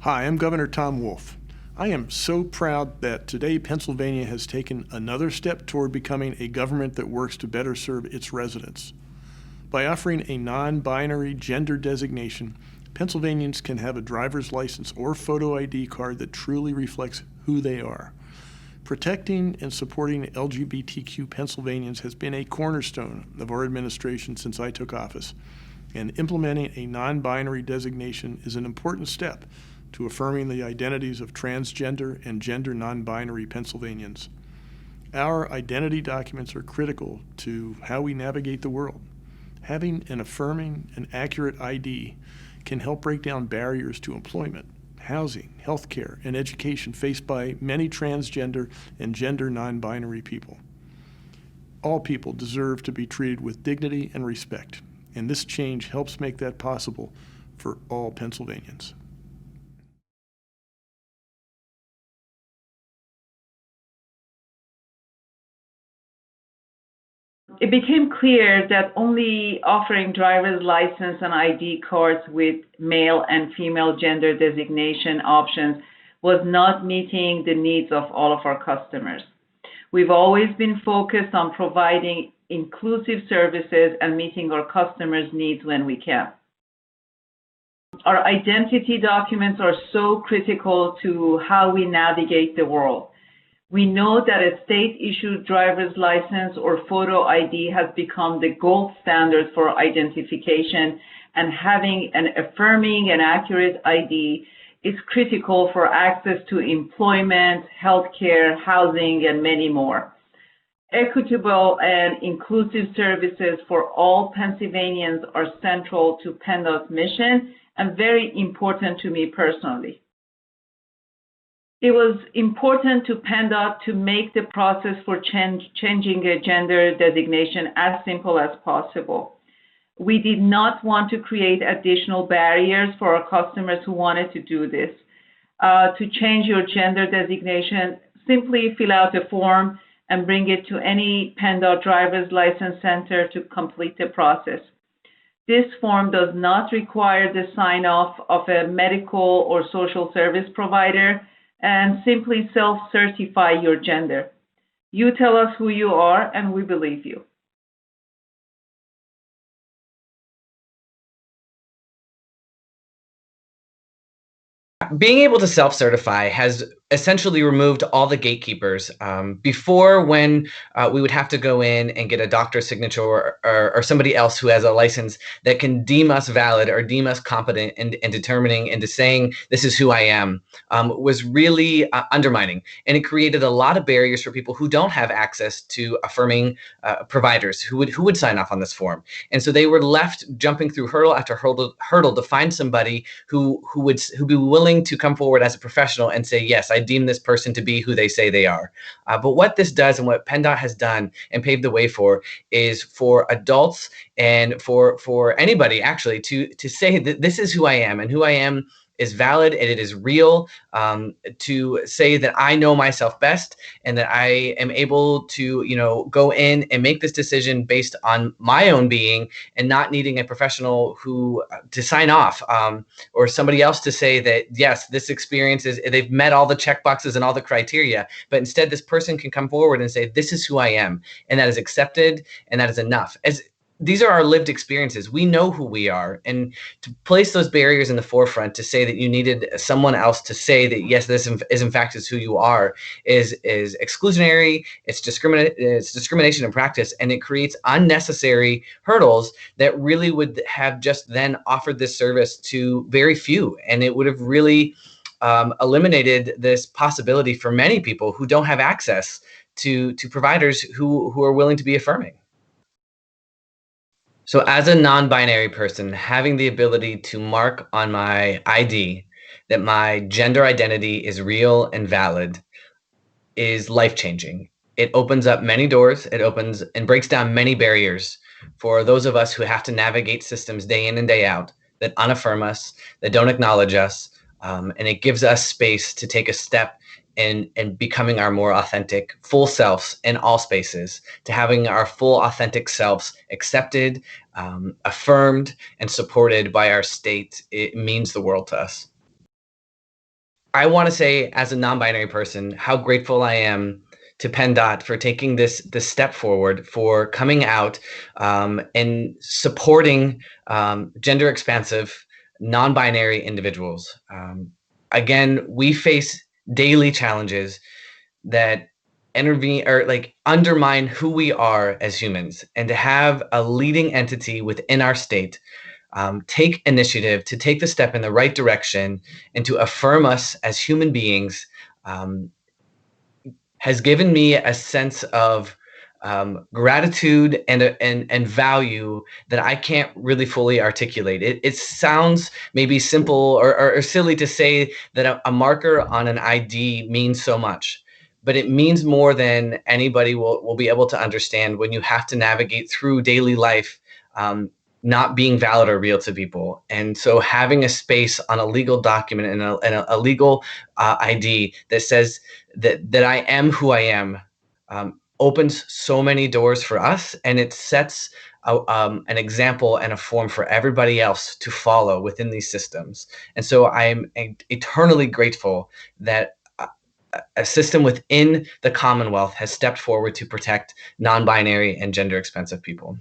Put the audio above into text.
Hi, I'm Governor Tom Wolf. I am so proud that today Pennsylvania has taken another step toward becoming a government that works to better serve its residents. By offering a non-binary gender designation, Pennsylvanians can have a driver's license or photo ID card that truly reflects who they are. Protecting and supporting LGBTQ Pennsylvanians has been a cornerstone of our administration since I took office, and implementing a non-binary designation is an important step to affirming the identities of transgender and gender non-binary Pennsylvanians. Our identity documents are critical to how we navigate the world. Having an affirming and accurate ID can help break down barriers to employment, housing, healthcare, and education faced by many transgender and gender non-binary people. All people deserve to be treated with dignity and respect, and this change helps make that possible for all Pennsylvanians. It became clear that only offering driver's license and ID cards with male and female gender designation options was not meeting the needs of all of our customers. We've always been focused on providing inclusive services and meeting our customers' needs when we can. Our identity documents are so critical to how we navigate the world. We know that a state-issued driver's license or photo ID has become the gold standard for identification, and having an affirming and accurate ID is critical for access to employment, healthcare, housing, and many more. Equitable and inclusive services for all Pennsylvanians are central to PennDOT's mission and very important to me personally. It was important to PennDOT to make the process for changing a gender designation as simple as possible. We did not want to create additional barriers for our customers who wanted to do this. To change your gender designation, simply fill out a form and bring it to any PennDOT driver's license center to complete the process. This form does not require the sign-off of a medical or social service provider, and simply self-certify your gender. You tell us who you are, and we believe you. Being able to self-certify has essentially removed all the gatekeepers. Before, when we would have to go in and get a doctor's signature or somebody else who has a license that can deem us valid or deem us competent in determining and saying this is who I am, was really undermining. And it created a lot of barriers for people who don't have access to affirming providers who would sign off on this form. And so they were left jumping through hurdle after hurdle to find somebody who would be willing to come forward as a professional and say, yes, I deem this person to be who they say they are. But what this does, and what PennDOT has done and paved the way for, is for adults and for anybody actually to say that this is who I am, and who I am is valid and it is real, to say that I know myself best and that I am able to go in and make this decision based on my own being and not needing a professional who to sign off, or somebody else to say that yes, this experience is, they've met all the check boxes and all the criteria, but instead this person can come forward and say this is who I am, and that is accepted and that is enough. As these are our lived experiences. We know who we are, and to place those barriers in the forefront, to say that you needed someone else to say that yes, this is in fact is who you are, is exclusionary. It's discrimination in practice, and it creates unnecessary hurdles that really would have just then offered this service to very few, and it would have really eliminated this possibility for many people who don't have access to providers who are willing to be affirming. So as a non-binary person, having the ability to mark on my ID that my gender identity is real and valid is life-changing. It opens up many doors. It opens and breaks down many barriers for those of us who have to navigate systems day in and day out that unaffirm us, that don't acknowledge us, and it gives us space to take a step and becoming our more authentic full selves in all spaces, to having our full authentic selves accepted, affirmed, and supported by our state. It means the world to us. I want to say, as a non-binary person, how grateful I am to PennDOT for taking this step forward, for coming out and supporting gender expansive, non-binary individuals. Again, we face daily challenges that intervene or like undermine who we are as humans, and to have a leading entity within our state take initiative to take the step in the right direction and to affirm us as human beings um, has given me a sense of gratitude and value that I can't really fully articulate. It sounds maybe simple or silly to say that a marker on an ID means so much, but it means more than anybody will be able to understand when you have to navigate through daily life not being valid or real to people. And so having a space on a legal document and a legal ID that says that I am who I am opens so many doors for us, and it sets an example and a form for everybody else to follow within these systems. And so I am eternally grateful that a system within the Commonwealth has stepped forward to protect non-binary and gender expensive people.